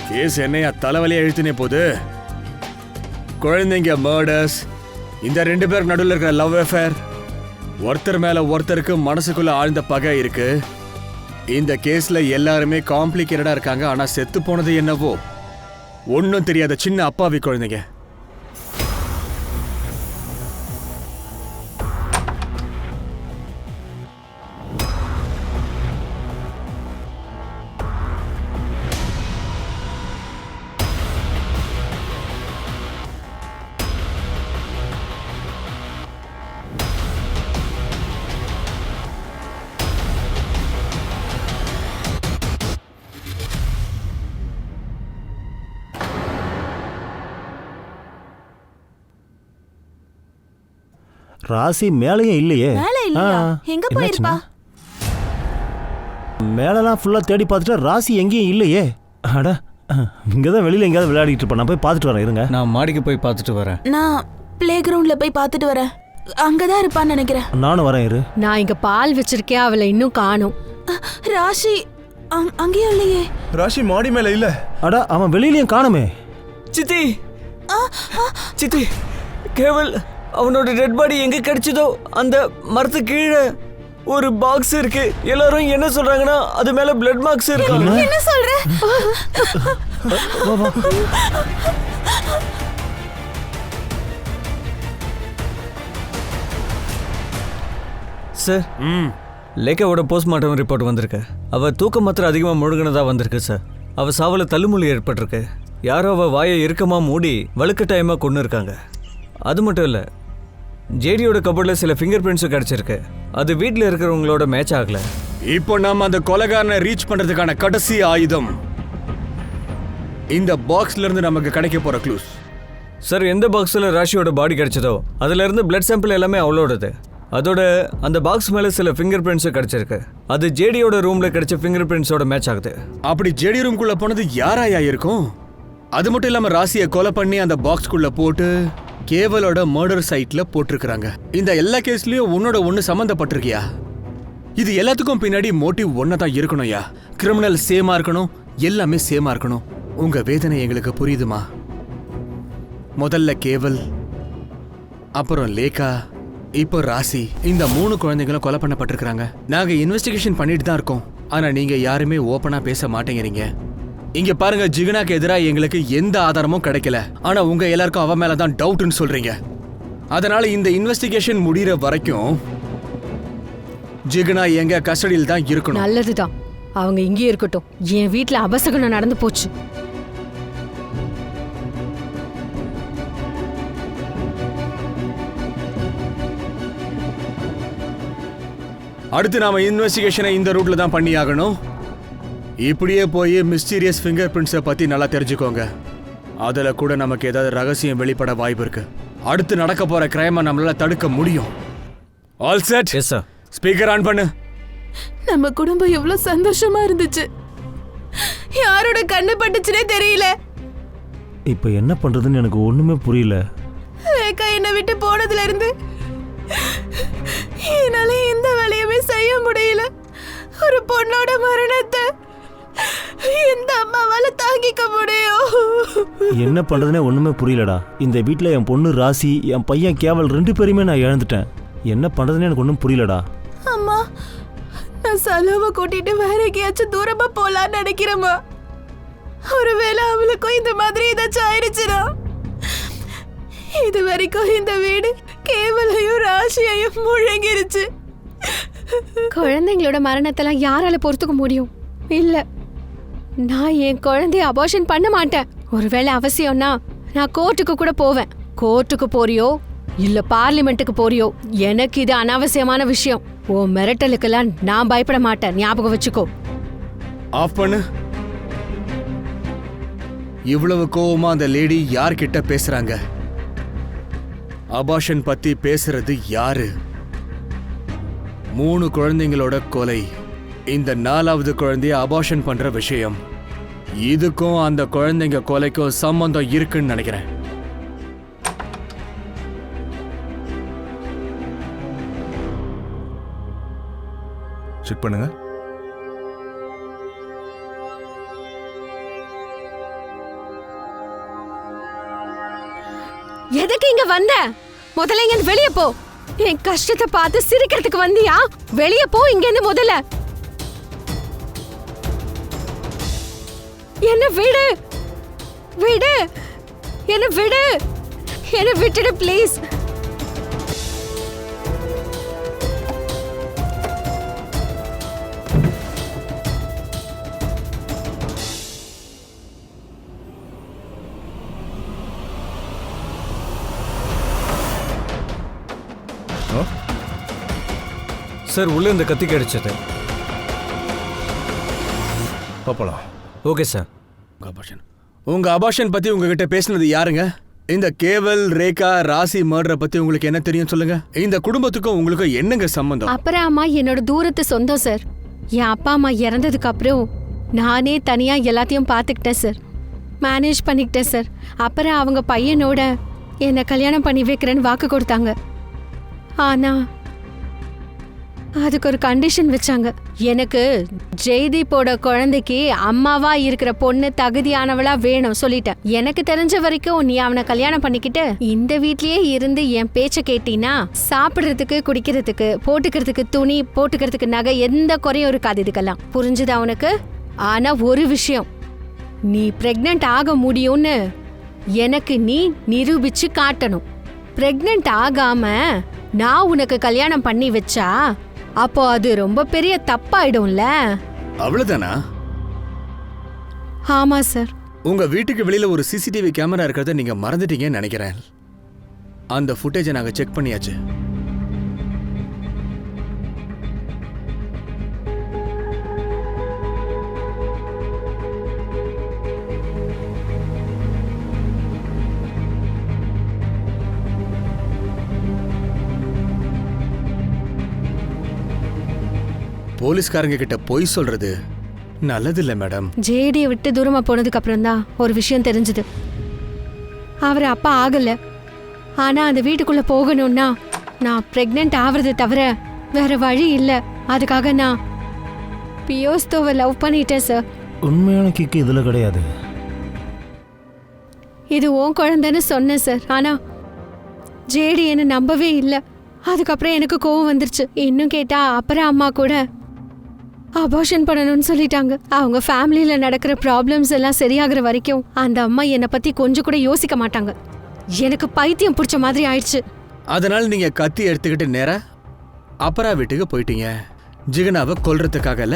கேஸ் என்னையா தலைவலியா இழுத்துனே போகுது. குழந்தைங்க மர்டர்ஸ், இந்த 2 பேருக்கு நடுவில் இருக்கிற லவ் அஃபேர், ஒருத்தர் மேல ஒருத்தருக்கு மனசுக்குள்ள ஆழ்ந்த பகை இருக்கு. இந்த கேஸ்ல எல்லாருமே காம்ப்ளிகேட்டடா இருக்காங்க. ஆனா செத்து போனது என்னவோ ஒன்னும் தெரியாத சின்ன அப்பாவி குழந்தைங்க. ராசி மேலேயே இல்லையே. மேல இல்லையா? எங்க போயிருப்பா? மேலெல்லாம் ஃபுல்லா தேடி பார்த்துட்டு ராசி எங்கேயும் இல்லையே. அட இங்கதான் வெளியில எங்கேயாவது விளையாடிட்டு இருப்பா. நான் போய் பார்த்துட்டு வரேன் இருங்க. நான் மாடிக்கு போய் பார்த்துட்டு வரேன். நான் பிளே கிரவுண்ட்ல போய் பார்த்துட்டு வரேன். அங்கதான் இருப்பான்னு நினைக்கிறேன். நானும் வரேன் இரு. நான் இங்க பால் வச்சிருக்கேன், அவளை இன்னும் காணோம். ராஷி அங்கேயும் இல்லையே. ராஷி மாடி மேல இல்ல. அட அவன் வெளியிலயும் காணுமே. சித்தி சித்தி, கேவல் அவனோட டெட் பாடி எங்க கிடைச்சதோ அந்த மரத்து கீழே ஒரு பாக்ஸ் இருக்கு. எல்லாரும் என்ன சொல்றாங்கன்னா அது மேல பிளட் மார்க்ஸ் இருக்கு. என்ன சொல்ற? சார் லேக்காவோட போஸ்ட்மார்ட்டம் ரிப்போர்ட் வந்திருக்கு. அவ தூக்க மாத்திரம் அதிகமாக முழுகினதா வந்திருக்கு சார். அவ சாவல தள்ளுமொழி ஏற்பட்டிருக்கு. யாரோ அவ வாயை இறுக்கமா மூடி வலுக்கட்டாயமா கொண்டு இருக்காங்க. அது மட்டும் இல்லை, ஜேடியோட கபோர்டில் சில ஃபிங்கர் பிரிண்ட்ஸும் கிடைச்சிருக்கு. அது வீட்டில் இருக்கிறவங்களோட மேட்ச் ஆகல. இப்போ நாம அந்த கொலைகாரனை ரீச் பண்றதுக்கான கடைசி ஆயுதம் இந்த பாக்ஸ்ல இருந்து நமக்கு கிடைக்க போற க்ளூஸ். சார் எந்த பாக்ஸில் ராஷியோட பாடி கிடைச்சதோ அதுல இருந்து பிளட் சாம்பிள் எல்லாமே அவளோடது. அதோட அந்த பாக்ஸ் மேல சில ஃபிங்கர் பிரிண்ட்ஸும் கிடைச்சிருக்கு. அது ஜேடியோட ரூம்ல கிடைச்ச ஃபிங்கர் பிரிண்ட்ஸோட மேட்ச் ஆகுது. அப்படி ஜேடி ரூம்குள்ள போனது யாராயா இருக்கும்? அது மட்டும் இல்லாம ராசியை கொலை பண்ணி அந்த பாக்ஸ்குள்ள போட்டு கேவலோட மர்டர் சைட்ல போட்டிருக்காங்க. இந்த எல்லா கேஸ்லயும் உன்னோட ஒண்ணு சம்பந்தப்பட்டிருக்கியா? இது எல்லாத்துக்கும் பின்னாடி மோட்டிவ் ஒன்னதான் இருக்கணும்யா. கிரிமினல் சேமா இருக்கணும், எல்லாமே சேமா இருக்கணும். உங்க வேதனை எங்களுக்கு புரியுதுமா. முதல்ல கேவல், அப்புறம் லேகா, இப்போ ராசி, இந்த 3 குழந்தைகளும் கொலை பண்ணப்பட்டிருக்காங்க. நாங்க இன்வெஸ்டிகேஷன் பண்ணிட்டு தான் இருக்கோம். ஆனா நீங்க யாருமே ஓப்பனா பேச மாட்டேங்கிறீங்க. இங்க பாருங்க, ஜிகனாக்கு எதிராக எங்களுக்கு எந்த ஆதாரமும் கிடைக்கல. ஆனா உங்க எல்லாருக்கும் அவ மேலதான் டவுட்னு சொல்றீங்க. அதனால இந்த இன்வெஸ்டிகேஷன் முடிகிற வரைக்கும் ஜிகனா எங்க கஸ்டடியில் தான் இருக்கணும். நல்லதுதான், அவங்க இங்கே இருக்கட்டும். என் வீட்ல அபசகுணம் நடந்து போச்சு. அடுத்து நாம இன்வெஸ்டிகேஷனை இந்த ரூட்ல தான் பண்ணி ஆகணும். இப்படியே போய் மிஸ்டீரியஸ் ஃபிங்கர் பிரிண்ட்ஸை பத்தி நல்லா தெரிஞ்சுக்கோங்க. அதுல கூட நமக்கு ஏதாவது ரகசியம் வெளிப்பட வாய்ப்பு இருக்கு. அடுத்து நடக்க போற கிரைமை நம்மளால தடுக்க முடியும். All set? Yes sir. Speaker on பண்ணு. நம்ம குடும்பம் எவ்வளவு சந்தோஷமா இருந்துச்சு. யாரோட கண்ணு பட்டுச்சுனே தெரியல. இப்போ என்ன பண்றதுன்னு எனக்கு ஒண்ணுமே புரியல. ரேகா என்னை விட்டு போனதுல இருந்து என்னால எந்த வேலையுமே செய்ய முடியல. ஒரு பொண்ணோட மரணத்தை எந்த அம்மாவால தாங்கிக்க முடியும்? என்ன பண்றதுனே ஒண்ணுமே புரியலடா. இந்த வீட்ல என் பொண்ணு ராசி, என் பையன் கேவல் 2 பேருமே நான் இழந்துட்டேன். என்ன பண்றதுனே எனக்கு ஒன்றும் புரியலடா. அம்மா, நான் செலவை கூட்டிட்டு வேற எங்கேயாச்சும் தூரமா போலான்னு நினைக்கிறேம்மா. ஒருவேளை அவளுக்கும் இந்த மாதிரி ஏதாச்சும் ஆயிடுச்சுனா, இது வரைக்கும் இந்த வீடு கேவலையும் ராசியையும் முழங்கிருச்சு. குழந்தைங்களோட மரணத்தெல்லாம் யாரால பொறுத்துக்க முடியும்? இல்ல, நான் என் குழந்தைய அபார்ஷன் பண்ண மாட்டேன். ஒருவேளை அவசியம்னா நான் கோர்ட்டுக்கு கூட போவேன். கோர்ட்டுக்கு போறியோ இல்ல பார்லிமெண்ட்டுக்கு போறியோ, எனக்கு இது அனாவசியமான விஷயம். உன் மிரட்டலுக்கெல்லாம் நான் பயப்பட மாட்டேன், ஞாபகம் வச்சுக்கோ. ஆஃப் பண்ணு. இவ்வளவு கோவமா அந்த லேடி யார்கிட்ட பேசுறாங்க? அபார்ஷன் பத்தி பேசுறது யாரு? 3 குழந்தைங்களோட கொலை, இந்த 4வது குழந்தைய அபார்ஷன் பண்ற விஷயம், இதுக்கும் அந்த குழந்தைங்க கொலைக்கும் சம்பந்தம் இருக்குன்னு நினைக்கிறேன். செக் பண்ணுங்க. எதுக்கு இங்க வந்த? முதல்ல இங்க வெளிய போ. என் கஷ்டத்தை பார்த்து சிரிக்கிறதுக்கு வந்தியா? வெளிய போ இங்க இருந்து முதல்ல. என்ன விடு, விடு, என்ன விடு, என்ன விட்டுடு ப்ளீஸ். சார், உள்ள இந்த கத்தி கிடைச்சது. பாப்பலாம். Okay sir. உங்க அபார்ஷன் பத்தி உங்ககிட்ட பேசினது யாருங்க? இந்த கேவல், ரேகா, ராசி மர்டரை பத்தி உங்களுக்கு என்ன தெரியும் சொல்லுங்க. இந்த குடும்பத்துக்கும் உங்களுக்கும் என்னங்க சம்பந்தம்? அப்புறம் அம்மா என்னோட தூரத்து சொந்தம் சார். என் அப்பா அம்மா இறந்ததுக்கு அப்புறம் நானே தனியா எல்லாத்தையும் பார்த்துக்கிட்டேன் சார். மேனேஜ் பண்ணிக்கிட்டேன் சார். அப்புறம் அவங்க பையனோட என்னை கல்யாணம் பண்ணி வைக்கிறேன்னு வாக்கு கொடுத்தாங்க. ஆனா அதுக்கு ஒரு கண்டிஷன் வச்சாங்க. எனக்கு ஜெய்தீப்போட குழந்தைக்கு அம்மாவா இருக்கிற பொண்ணு தகுதியானவளா வேணும் சொல்லிட்டேன். எனக்கு தெரிஞ்ச வரைக்கும் நீ அவனை கல்யாணம் பண்ணிக்கிட்டு இந்த வீட்லயே இருந்து என் பேச்ச கேட்டீன்னா சாப்பிடுறதுக்கு, குடிக்கிறதுக்கு, போட்டுக்கிறதுக்கு துணி, போட்டுக்கிறதுக்கு நகை, எந்த குறையும் இருக்காது. இதுக்கெல்லாம் புரிஞ்சுதா உனக்கு? ஆனா ஒரு விஷயம், நீ பிரெக்னன்ட் ஆக முடியும்னு எனக்கு நீ நிரூபிச்சு காட்டணும். பிரெக்னன்ட் ஆகாம நான் உனக்கு கல்யாணம் பண்ணி வச்சா அப்போ அது ரொம்ப பெரிய தப்பாயிடும்ல. அவ்வளவுதானா? ஆமா சார். உங்க வீட்டுக்கு வெளியில ஒரு சிசிடிவி கேமரா இருக்கிறத நீங்க மறந்துட்டீங்கன்னு நினைக்கிறேன். அந்த ஃபுட்டேஜை நாங்க செக் பண்ணியாச்சு. போலீஸ்காரங்க கிட்ட பொய் சொல்றது நல்லதில்ல மேடம். ஜேடியை விட்டு தூரமா போனதுக்கு அப்புறம் தான் ஒரு விஷயம் தெரிஞ்சது. அவர் அப்பா ஆகல. ஆனா அந்த வீட்டுக்குள்ள போகணும்னா நான் பிரெக்னென்ட் ஆவறதை தவிர வேற வழி இல்ல. அதுக்காக நான் பியோஸ்தோவை லவ் பண்ணிட்டேன் சார். உண்மையான கிக்கு இதுல கிடையாது. இது உன் குழந்தைன்னு சொன்னேன் சார். ஆனா ஜேடி என்ன நம்பவே இல்லை. அதுக்கப்புறம் எனக்கு கோவம் வந்துருச்சு. இன்னும் கேட்டா அப்புறம் அம்மா கூட அபார்ஷன் பண்ணணும்னு சொல்லிட்டாங்க. அவங்க ஃபேமிலியில நடக்கிற ப்ராப்ளம்ஸ் எல்லாம் சரியாகிற வரைக்கும் அந்த அம்மா என்னை பத்தி கொஞ்சம் கூட யோசிக்க மாட்டாங்க. எனக்கு பைத்தியம் பிடிச்ச மாதிரி ஆயிடுச்சு. அதனால நீங்க கத்தி எடுத்துக்கிட்டு நேரா அப்பரா வீட்டுக்கு போயிட்டீங்க. ஜிகனாவை கொல்றதுக்காகல?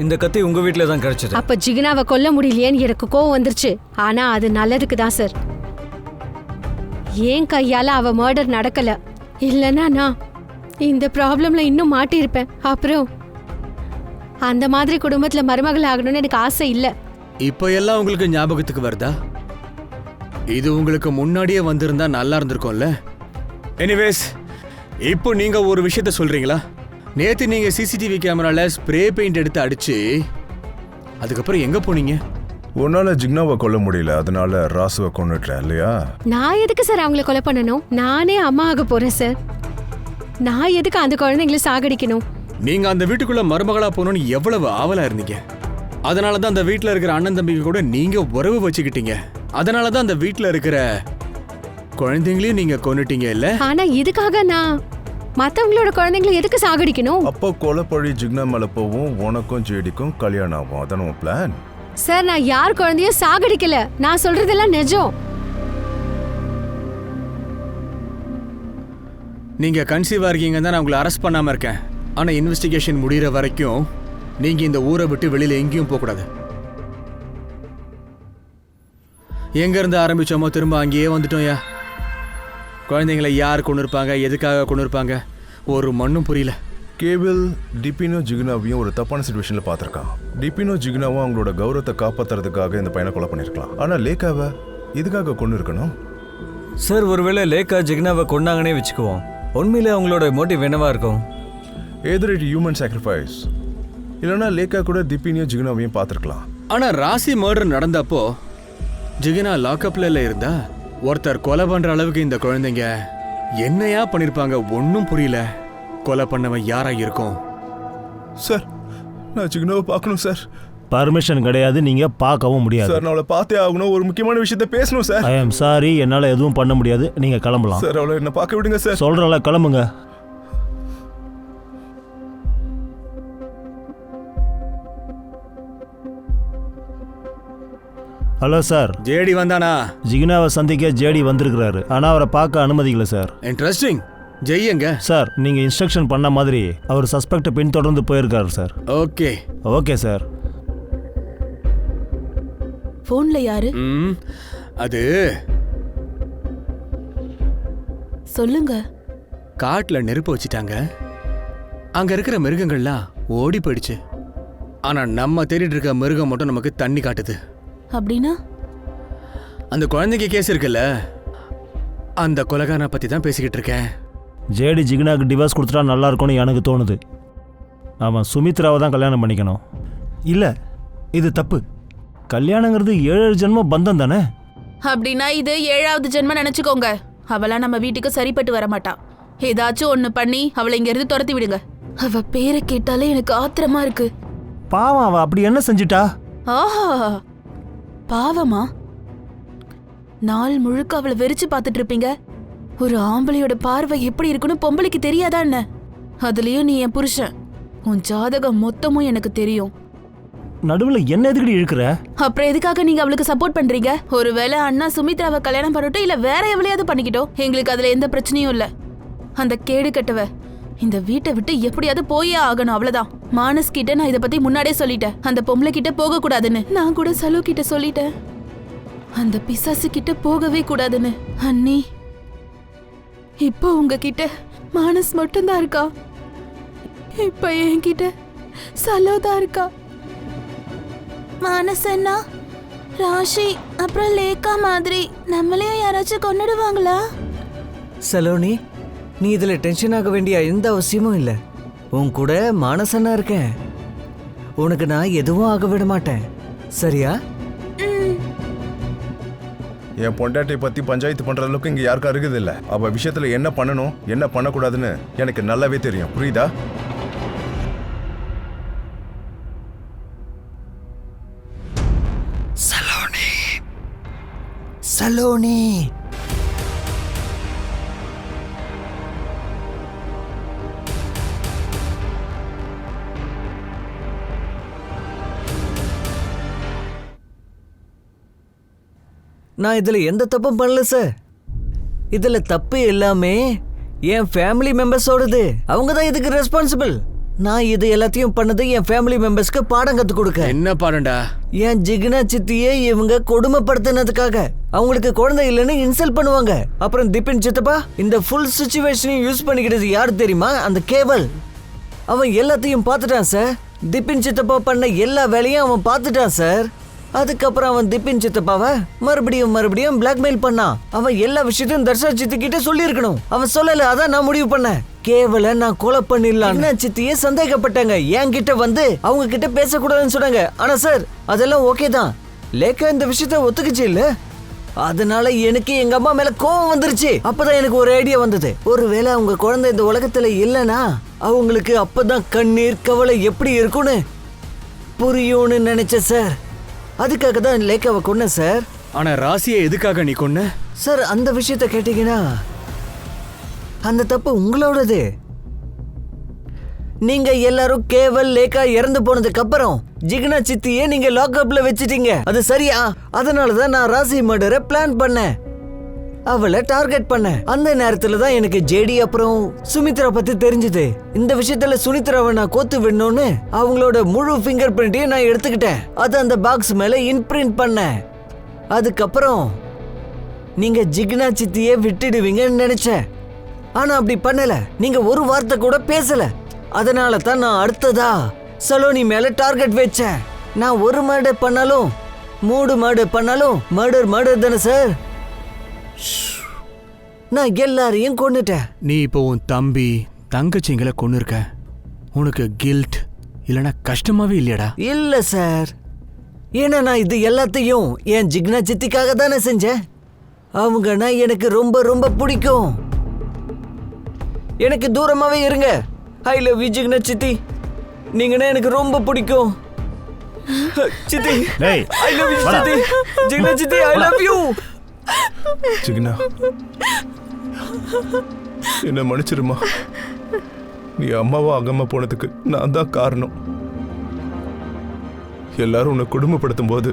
இந்த கத்தி உங்க வீட்ல தான் கிடைச்சது. அப்ப ஜிகனாவை கொல்ல முடியலையேன்னு எனக்கு கோவம் வந்துருச்சு. ஆனா அது நல்லதுக்கு தான் சார். ஏன் கையால அவ மர்டர் நடக்கல. இல்லைன்னா நான் இந்த ப்ராப்ளம்ல இன்னும் மாட்டியிருப்பேன். அப்புறம் அந்த மாதிரி குடும்பத்துல மருமகள் ஆகணும்னு எனக்கு ஆசை இல்லை. இப்ப எல்லாம் உங்களுக்கு ஞாபகத்துக்கு வருதா? இது உங்களுக்கு முன்னாடியே வந்திருந்தா நல்லா இருந்திருக்கும்ல. எனிவேஸ், இப்போ நீங்க ஒரு விஷயத்த சொல்றீங்களா? நேத்து நீங்க சிசிடிவி கேமரால ஸ்ப்ரே பெயிண்ட் எடுத்து அடிச்சு அதுக்கப்புறம் எங்க போனீங்க? உன்னால ஜிக்னாவை கொல்ல முடியல, அதனால ராசுவை கொன்னுட்டேன் இல்லையா? நான் எதுக்கு சார் அவங்கள கொலை பண்ணணும்? நானே அம்மா ஆக போறேன் சார். நான் எதுக்கு அந்த குழந்தைங்களை சாகடிக்கணும்? நீங்க அந்த வீட்டுக்குள்ள மருமகளா போகணும்னு எவ்வளவு ஆவலா இருந்தீங்க. அதனாலதான் அந்த வீட்டுல இருக்கிற அண்ணன் தம்பிக்கு கூட நீங்க உறவு வச்சுக்கிட்டீங்க. அதனாலதான் அந்த வீட்டுல இருக்கிற குழந்தைங்களையும் நீங்க கொன்னுட்டீங்க இல்ல? ஆனா இதுக்காக நான் மத்தவங்களோட குழந்தைங்களை எதுக்கு சாகடிக்கணும்? அப்போ கொலைப்பழி ஜிக்னா மேல போவும், உனக்கும் ஜேடிக்கும் கல்யாணம் ஆகும். அதான் உன் பிளான்? சார், நான் யார் குழந்தையும் சாகடிக்கல. நான் சொல்றதெல்லாம் நிஜம். நீங்க கன்சீவா இருக்கீங்க தான் நான் உங்களை அரெஸ்ட் பண்ணாம இருக்கேன். ஆனா இன்வெஸ்டிகேஷன் முடிகிற வரைக்கும் நீங்க இந்த ஊரை விட்டு வெளியில எங்கேயும் போக கூடாது. எங்க இருந்து ஆரம்பிச்சோமோ திரும்ப அங்கேயே வந்துட்டோம்யா. குழந்தைங்களை யார் கொண்டு இருப்பாங்க, எதுக்காக கொண்டு இருப்பாங்க, ஒரு மண்ணும் புரியல. கேபிள் டிபினோ ஜிகுனாவையும் ஒரு தப்பான சிச்சுவேஷன்ல பார்த்திருக்கான். டிபினோ ஜிகுனாவும் அவங்களோட கௌரவத்தை காப்பாத்துறதுக்காக இந்த பையனை கொலை பண்ணிருக்கலாம். ஆனா லேக்காவை இதுக்காக கொண்டு இருக்கணும். சார், ஒருவேளை லேக்கா ஜிக்னாவை கொண்டாங்கன்னே வச்சுக்குவோம். உண்மையிலே அவங்களோட மோட்டிவ் என்னவா இருக்கும்? எதிர் இட் ஹியூமன் சாக்ரிஃபைஸ். இல்லைன்னா லேக்கா கூட திப்பினியும் ஜிகுனாவையும் பார்த்துருக்கலாம். ஆனா ராசி மர்டர் நடந்தப்போ ஜிகினா லாக்அப்ல இருந்தா ஒருத்தர் கொலை பண்ற அளவுக்கு இந்த குழந்தைங்க என்னையா பண்ணிருப்பாங்க? ஒன்னும் புரியல. கொலை பண்ணவன் யாரா இருக்கும்? சார், நான் ஜிகுனாவை பார்க்கணும் சார். பர்மிஷன் கிடையாது, நீங்க பார்க்கவும் முடியாது. சார், நான் அவளை பார்த்தே ஆகணும். ஒரு முக்கியமான விஷயத்த பேசணும் சார். ஐ எம் சாரி, என்னால எதுவும் பண்ண முடியாது. நீங்க கிளம்பலாம். சார், அவளை என்ன பார்க்க விடுங்க சார். சொல்றல, கிளம்புங்க. Hello sir. ஜேடி வந்தானா? ஜிகினாவை சந்திக்க ஜேடி வந்திருக்கிறாரு. ஆனா அவரை பார்க்க அனுமதிக்கல சார். இன்ட்ரெஸ்டிங். ஜெய்யங்க சார், நீங்க இன்ஸ்ட்ரக்ஷன் பண்ண மாதிரி அவர் சஸ்பெக்ட் பின்தொடர்ந்து போயிருக்காரு சார். Okay okay sir. போன்ல யாரு? அது சொல்லுங்க. காட்டுல நெருப்பு வச்சிட்டாங்க. அங்க இருக்கிற மிருகங்கள்லாம் ஓடி போயிடுச்சு. ஆனா நம்ம தேடிட்டு இருக்க மிருகம் மட்டும் நமக்கு தண்ணி காட்டுது. அப்படின்னா அந்த குழந்தைக்கு கேஸ் இருக்குல்ல, அந்த கொலைகாரனை பத்தி தான் பேசிக்கிட்டு இருக்கேன். ஜேடி ஜிகினாக்கு டிவோர்ஸ் கொடுத்துட்டா நல்லா இருக்கும்னு எனக்கு தோணுது. அவன் சுமித்ராவை தான் கல்யாணம் பண்ணிக்கணும். இல்லை, இது தப்பு. கல்யாணங்கிறது 7 ஜென்ம பந்தம் தானே. அப்படின்னா இது 7வது ஜென்மம் நினைச்சுக்கோங்க. அவளா நம்ம வீட்டுக்கு சரிப்பட்டு வர மாட்டா. ஏதாச்சும் ஒண்ணு பண்ணி அவளை இங்க இருந்து துரத்தி விடுங்க. அவ பேரை கேட்டாலே எனக்கு ஆத்திரமா இருக்கு. பாவம், அவ அப்படி என்ன செஞ்சிட்டா? ஆஹா, பாவமா? நாள் முழுக்க அவளை வெறிச்சு பார்த்துட்டு இருப்பீங்க. ஒரு ஆம்பளையோட பார்வை எப்படி இருக்குன்னு பொம்பளைக்கு தெரியாதா என்ன? அதுலயும் நீ என் புருஷன். உன் ஜாதகம் மொத்தமும் எனக்கு தெரியும். நடுவுல என்ன எதுக்கடி இழுக்கிற? அப்புறம் எதுக்காக நீங்க அவளுக்கு சப்போர்ட் பண்றீங்க? ஒருவேளை அண்ணா சுமித்ராவை கல்யாணம் பண்ணட்டும், இல்ல வேற எவ்வளையாவது பண்ணிக்கிட்டோம். எங்களுக்கு அதுல எந்த பிரச்சனையும் இல்ல. அந்த கேடு கட்டவ இந்த வீட்டை விட்டு எப்படியாவது போயே ஆகணும், அவ்வளவுதான். மானஸ் கிட்ட நான் இதை பத்தி முன்னாடியே சொல்லிட்டேன். அந்த பொம்பளை கிட்ட போக கூடாதுன்னு. நான் கூட சலு கிட்ட சொல்லிட்டேன். அந்த பிசாசு கிட்ட போகவே கூடாதுன்னு. அண்ணி, இப்போ உங்ககிட்ட மானஸ் மட்டும்தான் இருக்கா. இப்ப என்கிட்ட சலோதான் இருக்கா. மானசன்னா ராஷி அப்புறம் லேக்கா மாதிரி நம்மளையும் யாராச்சும் கொன்னுடுவாங்களா? சலோனி, நீ இதுல டென்ஷன் ஆக வேண்டிய எந்த அவசியமும் இல்லை. உன் கூட மானசனா இருக்கேன். உனக்கு நான் எதுவும் ஆக விட மாட்டேன், சரியா? என் பொண்டாட்டியை பத்தி பஞ்சாயத்து பண்ற அளவுக்கு இங்க யாருக்கும் இருக்குது இல்ல. அவ விஷயத்துல என்ன பண்ணணும் என்ன பண்ணக்கூடாதுன்னு எனக்கு நல்லாவே தெரியும், புரியுதா? சலோனி, சலோனி. நான் இதுல எந்த தப்பும் பண்ணல சார். இதுல தப்பு எல்லாமே என் ஃபேமிலி மெம்பர்ஸோடது. அவங்க தான் இதுக்கு ரெஸ்பான்சிபிள். நான் இது எல்லாத்தையும் பண்ணது என் ஃபேமிலி மெம்பர்ஸ்க்கு பாடம் கத்து கொடுக்க. என்ன பாருண்டா? என் ஜிகினா சித்தியே இவங்க கொடுமைப்படுத்தினதுக்காக. அவங்களுக்கு குழந்தை இல்லைன்னு இன்சல்ட் பண்ணுவாங்க. அப்புறம் திபின் சித்தப்பா இந்த ஃபுல் சிச்சுவேஷனையும் யூஸ் பண்ணிக்கிட்டது யாரு தெரியுமா? அந்த கேவல். அவன் எல்லாத்தையும் பார்த்துட்டான் சார். திபின் சித்தப்பா பண்ண எல்லா வேலையும் அவன் பார்த்துட்டான் சார். அதுக்கப்புறம் அவன் திபின் சித்தப்பாவை மறுபடியும் பிளாக்மெயில் பண்ணான். அவன் எல்லா விஷயத்தையும் தர்ஷா சித்தி கிட்ட சொல்லியிருக்கணும். அவன் சொல்லல, அதான் நான் முடிவு பண்ணேன். கேவல நான் கொலை பண்ணிடலான்னு சித்தியே சந்தேகப்பட்டாங்க. என்கிட்ட வந்து அவங்க கிட்ட பேசக்கூடாதுன்னு சொன்னாங்க. ஆனா சார் அதெல்லாம் ஓகே தான். லேக்கா இந்த விஷயத்த ஒத்துக்குச்சு இல்ல. அதனால எனக்கு எங்க அம்மா மேல கோவம் வந்துருச்சு. அப்பதான் எனக்கு ஒரு ஐடியா வந்தது. ஒருவேளை அவங்க குழந்தை இந்த உலகத்துல இல்லனா அவங்களுக்கு அப்பதான் கண்ணீர் கவலை எப்படி இருக்கும்னு புரியும்னு நினைச்சேன் சார். அதுக்காக தான் லேக்காவை கொன்னேன் சார். ஆனா ராசியை எதுக்காக நீ கொன்ன? சார் அந்த விஷயத்த கேட்டீங்கன்னா அந்த தப்பு உங்களோடது. நீங்க எல்லாரும் கேவல் லேக்கா இறந்து போனதுக்கு அப்புறம் ஜிகினா சித்தியே நீங்க லாக்அப்ல வச்சிட்டீங்க. அது சரியா? அதனாலதான் நான் ராசி மர்டரை பிளான் பண்ணேன். அவளை டார்கெட் பண்ணேன். அந்த நேரத்துல தான் எனக்கு ஜேடி அப்புறம் சுமித்ரா பத்தி தெரிஞ்சது. இந்த விஷயத்துல சுனித்ராவை நான் கோத்து விடணும்னு அவங்களோட முழு ஃபிங்கர் பிரிண்டையும் நான் எடுத்துக்கிட்டேன். அது அந்த பாக்ஸ் மேல இன்பிரிண்ட் பண்ணேன். அதுக்கப்புறம் நீங்க ஜிகினா சித்தியே விட்டுடுவீங்கன்னு நினைச்சேன். ஆனா அப்படி பண்ணல. நீங்க ஒரு வார்த்தை கூட பேசல. அதனால தான் நான் அடுத்ததா சலோனி மேல டார்கெட் வச்சேன். நான் ஒரு மர்டர் பண்ணாலும் 3 மர்டர் பண்ணாலும் மர்டர் தானே சார். நான் எல்லாரையும் கொன்னுட்டேன். நீ இப்போ உன் தம்பி தங்கச்சிங்களை கொன்னு இருக்க. உனக்கு கில்ட் இல்லனா கஷ்டமாவே இல்லையடா? இல்ல சார். ஏன்னா நான் இது எல்லாத்தையும் என் ஜிக்னா சித்திக்காக தானே செஞ்சேன். அவங்கன்னா எனக்கு ரொம்ப ரொம்ப பிடிக்கும். எனக்கு தூரமாவே இருங்க. ஐ லவ் யூ ஜிக்னா சித்தி. நீங்கன்னா எனக்கு ரொம்ப பிடிக்கும். சித்தி டேய், ஐ லவ் யூ சித்தி. ஜிக்னா சித்தி ஐ லவ் யூ. ஜிகினா, என்ன மன்னிச்சிருமா. நீ அம்மாவா அகம்மா போனதுக்கு நான் தான் காரணம். எல்லாரும் உன்னை குடும்பப்படுத்தும் போது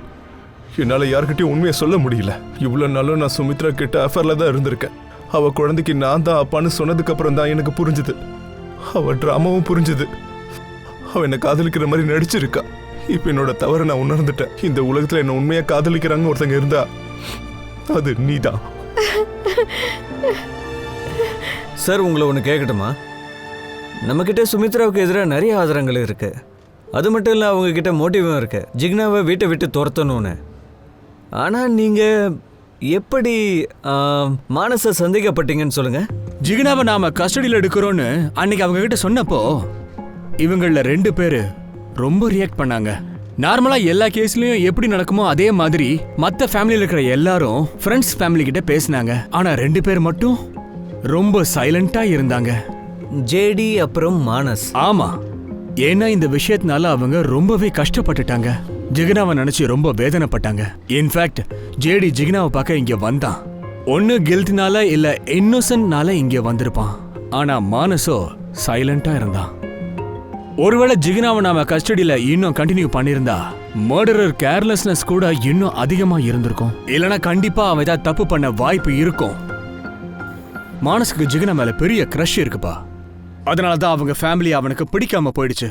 என்னால யார்கிட்டயும் உண்மையை சொல்ல முடியல. இவ்வளவு நாளும் நான் சுமித்ரா கிட்ட அஃபர்ல தான் இருந்திருக்கேன். அவ குழந்தைக்கு நான் தான் அப்பான்னு சொன்னதுக்கு அப்புறம் தான் எனக்கு புரிஞ்சுது. அவ டிராமாவும் புரிஞ்சுது. அவ என்னை காதலிக்கிற மாதிரி நடிச்சிருக்கா. இப்ப என்னோட தவறு நான் உணர்ந்துட்டேன். இந்த உலகத்துல என்ன உண்மையா காதலிக்கிறாங்க ஒருத்தங்க இருந்தா அது நீதான். சார் உங்களை ஒன்று கேட்கட்டுமா? நம்மக்கிட்ட சுமித்ராவுக்கு எதிராக நிறைய ஆதாரங்கள் இருக்கு. அது மட்டும் இல்லை, அவங்க கிட்ட மோட்டிவும் இருக்கு, ஜிக்னாவை வீட்டை விட்டு துரத்தணும்னு. ஆனால் நீங்கள் எப்படி மானச சந்தேகப்பட்டீங்கன்னு சொல்லுங்க. ஜிகினாவை நாம கஸ்டடியில் எடுக்கிறோன்னு அன்னைக்கு அவங்க கிட்ட சொன்னப்போ இவங்கள 2 பேரு ரொம்ப ரியாக்ட் பண்ணாங்க. நார்மலா எல்லா கேஸ்லயும் எப்படி நடக்குமோ அதே மாதிரி மத்த ஃபேமிலியில இருக்கிற எல்லாரும் ஃப்ரெண்ட்ஸ் ஃபேமிலி கிட்ட பேசினாங்க. ஆனா 2 பேர் மட்டும் ரொம்ப சைலண்டா இருந்தாங்க. ஜேடி அப்புறம் மானஸ். ஆமா, ஏன்னா இந்த விஷயத்தினால அவங்க ரொம்பவே கஷ்டப்பட்டுட்டாங்க. ஜிகினாவை நினைச்சு ரொம்ப வேதனைப்பட்டாங்க. இன்ஃபேக்ட் ஜேடி ஜிகினாவை பார்க்க இங்க வந்தான். ஒன்னு கில்ட்னால இல்ல இன்னோசன்ட்னால இங்க வந்திருப்பான். ஆனா மானஸோ சைலண்டா இருந்தான். ஒருவேளை ஜிகினாவை நாம கஸ்டடியில இன்னும் கண்டினியூ பண்ணிருந்தா மர்டரர் கேர்லெஸ்னஸ் கூட இன்னும் அதிகமா இருந்திருக்கும். இல்லனா கண்டிப்பா அவன் ஏதாவது தப்பு பண்ண வாய்ப்பு இருக்கும். மானஸுக்கு ஜிகினா மேல பெரிய கிரஷ் இருக்குப்பா. அதனாலதான் அவங்க ஃபேமிலி அவனுக்கு பிடிக்காம போயிடுச்சு.